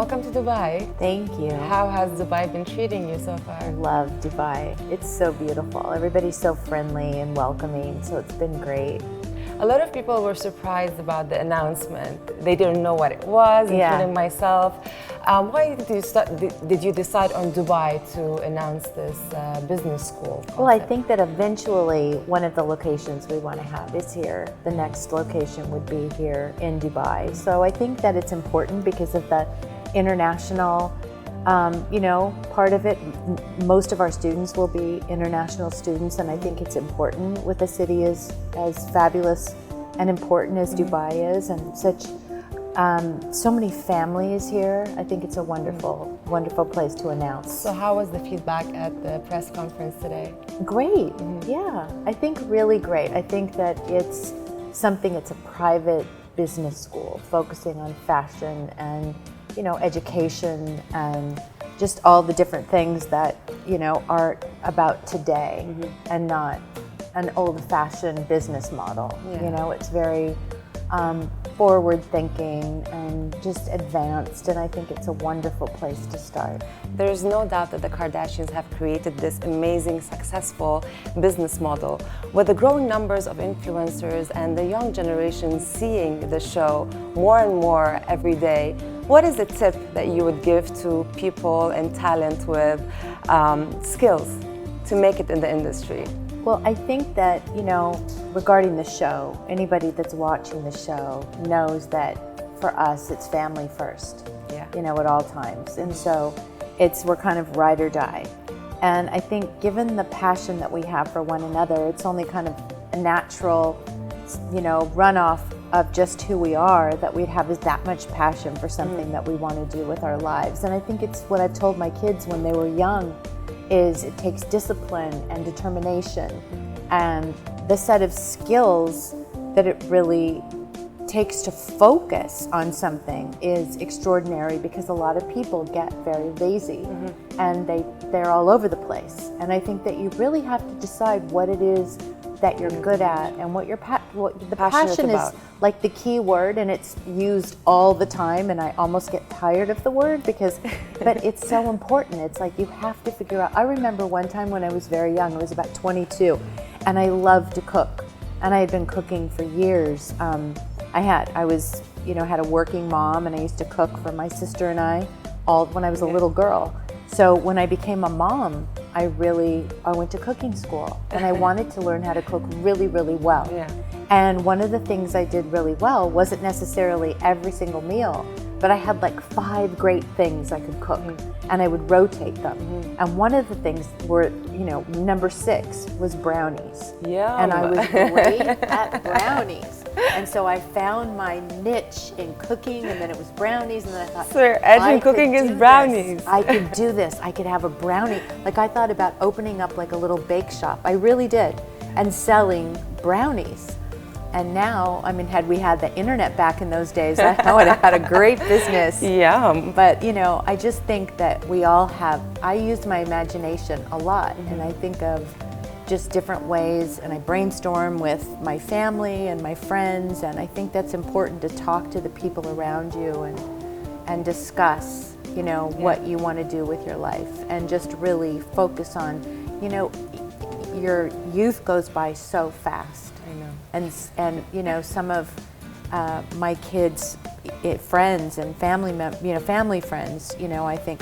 welcome to Dubai. Thank you. How has Dubai been treating you so far? I love Dubai. It's so beautiful. Everybody's so friendly and welcoming, so it's been great. A lot of people were surprised about the announcement. They didn't know what it was, including myself. Why did you decide on Dubai to announce this business school concept? Well, I think that eventually one of the locations we want to have is here. The next location would be here in Dubai. So I think that it's important because of the international, part of it. Most of our students will be international students, and I think it's important with a city as fabulous and important as Dubai is, and so many families here. I think it's a wonderful, wonderful place to announce. So how was the feedback at the press conference today? Great, yeah. I think really great. I think that it's a private business school focusing on fashion and, education and just all the different things that, are about today and not an old-fashioned business model. Yeah. It's very forward-thinking and just advanced, and I think it's a wonderful place to start. There's no doubt that the Kardashians have created this amazing, successful business model. With the growing numbers of influencers and the young generation seeing the show more and more every day, what is a tip that you would give to people and talent with skills to make it in the industry? Well, I think that, regarding the show, anybody that's watching the show knows that for us, it's family first, at all times. And so we're kind of ride or die. And I think given the passion that we have for one another, it's only kind of a natural, runoff of just who we are, that we'd have that much passion for something that we want to do with our lives. And I think it's what I've told my kids when they were young, is it takes discipline and determination, and the set of skills that it really takes to focus on something is extraordinary, because a lot of people get very lazy and they're all over the place. And I think that you really have to decide what it is that you're good at and what the passion is, like the key word, and it's used all the time, and I almost get tired of the word but it's so important. It's like you have to figure out. I remember one time when I was very young, I was about 22, and I loved to cook, and I had been cooking for years. I had a working mom, and I used to cook for my sister and I when I was a little girl. So when I became a mom, I went to cooking school, and I wanted to learn how to cook really, really well. Yeah. And one of the things I did really well wasn't necessarily every single meal, but I had like 5 great things I could cook, and I would rotate them. And one of the things were, number 6 was brownies. Yeah. And I was great at brownies. And so I found my niche in cooking, and then it was brownies, and then I thought, so edging cooking is brownies. I could do this. I could have a brownie. Like, I thought about opening up like a little bake shop. I really did. And selling brownies. And now, had we had the internet back in those days, I would have had a great business. Yeah. But, I just think that I use my imagination a lot, and I think of just different ways, and I brainstorm with my family and my friends, and I think that's important to talk to the people around you and discuss, what you want to do with your life, and just really focus on, your youth goes by so fast. I know. And some of my kids' friends and family friends, I think,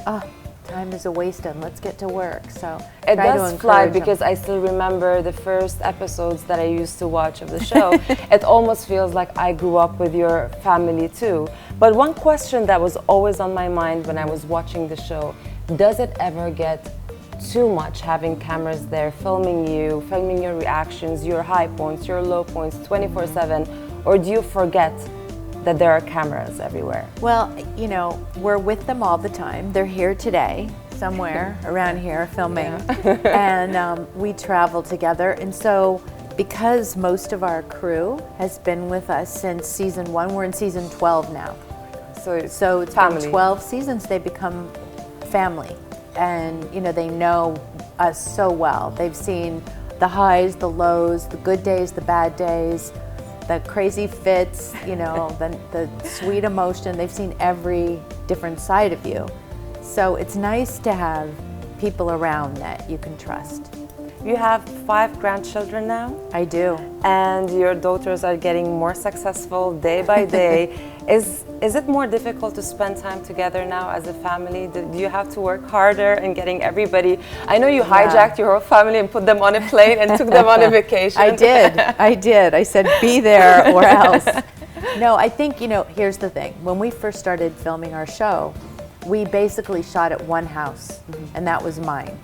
time is a waste, and let's get to work. So it does fly, because I still remember the first episodes that I used to watch of the show. It almost feels like I grew up with your family too. But one question that was always on my mind when I was watching the show: does it ever get too much, having cameras there filming your reactions, your high points, your low points 24/7, or do you forget that there are cameras everywhere? Well, we're with them all the time. They're here today, somewhere around here filming, and we travel together. And so, because most of our crew has been with us since season 1, we're in season 12 now. So it's been 12 seasons. They become family, and they know us so well. They've seen the highs, the lows, the good days, the bad days, the crazy fits, you know, the sweet emotion. They've seen every different side of you. So it's nice to have people around that you can trust. You have 5 grandchildren now? I do. And your daughters are getting more successful day by day. Is it more difficult to spend time together now as a family? Do you have to work harder in getting everybody? I know you hijacked your whole family and put them on a plane and took them on a vacation. I did. I said, be there or else. No, I think, you know, here's the thing. When we first started filming our show, we basically shot at one house, and that was mine.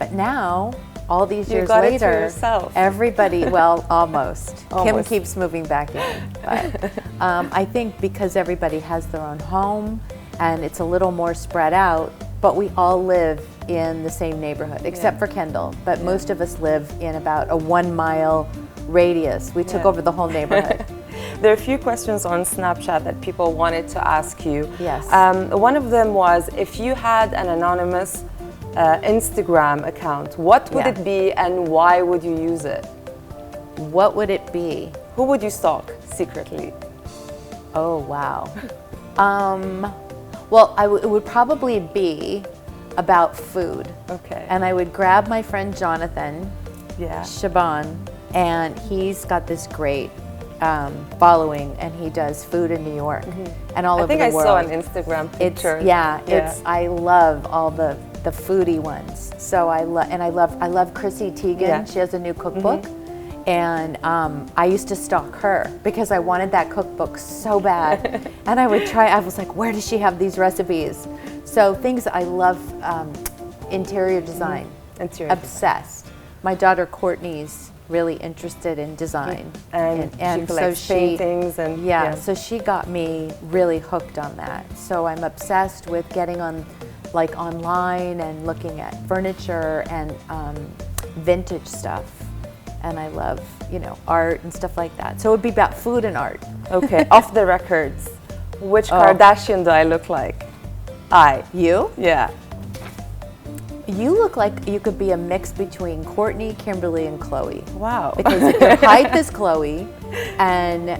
But now, all these years later, everybody, well, almost. Kim keeps moving back in. But I think because everybody has their own home and it's a little more spread out, but we all live in the same neighborhood, except for Kendall. But most of us live in about a 1-mile radius. We took over the whole neighborhood. There are a few questions on Snapchat that people wanted to ask you. Yes. One of them was, if you had an anonymous Instagram account, what would it be and why would you use it? What would it be? Who would you stalk secretly? Oh, wow. Well, it would probably be about food. Okay. And I would grab my friend Jonathan Shaban, and he's got this great following, and he does food in New York and all over the world. I think I saw an Instagram picture. I love all the foodie ones. So I love Chrissy Teigen. Yeah. She has a new cookbook, and I used to stalk her because I wanted that cookbook so bad. And I would try. I was like, where does she have these recipes? So things I love, interior design. Obsessed. My daughter Courtney's really interested in design, and she collects paintings and so she got me really hooked on that. So I'm obsessed with getting on, like, online and looking at furniture and vintage stuff, and I love, you know, art and stuff like that. So it would be about food and art. Okay. Off the records, which Kardashian do I look like? You? Yeah. You look like you could be a mix between Courtney, Kimberly, and Chloe. Wow. Because your height is Chloe, and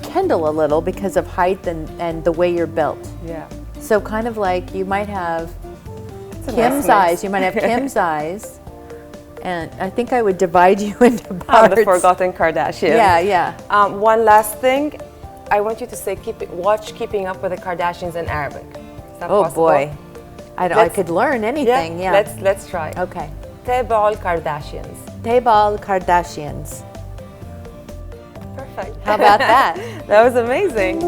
Kendall a little because of height and the way you're built. Yeah. So kind of like you might have Kim's eyes. You might have Kim's eyes, and I think I would divide you into parts. The forgotten Kardashian. Yeah. One last thing, I want you to say watch Keeping Up with the Kardashians in Arabic. Is that possible? Boy. I could learn anything. Yeah. Let's try. Okay. تابعي الكارداشيانز. تابعي الكارداشيانز. Perfect. How about that? That was amazing.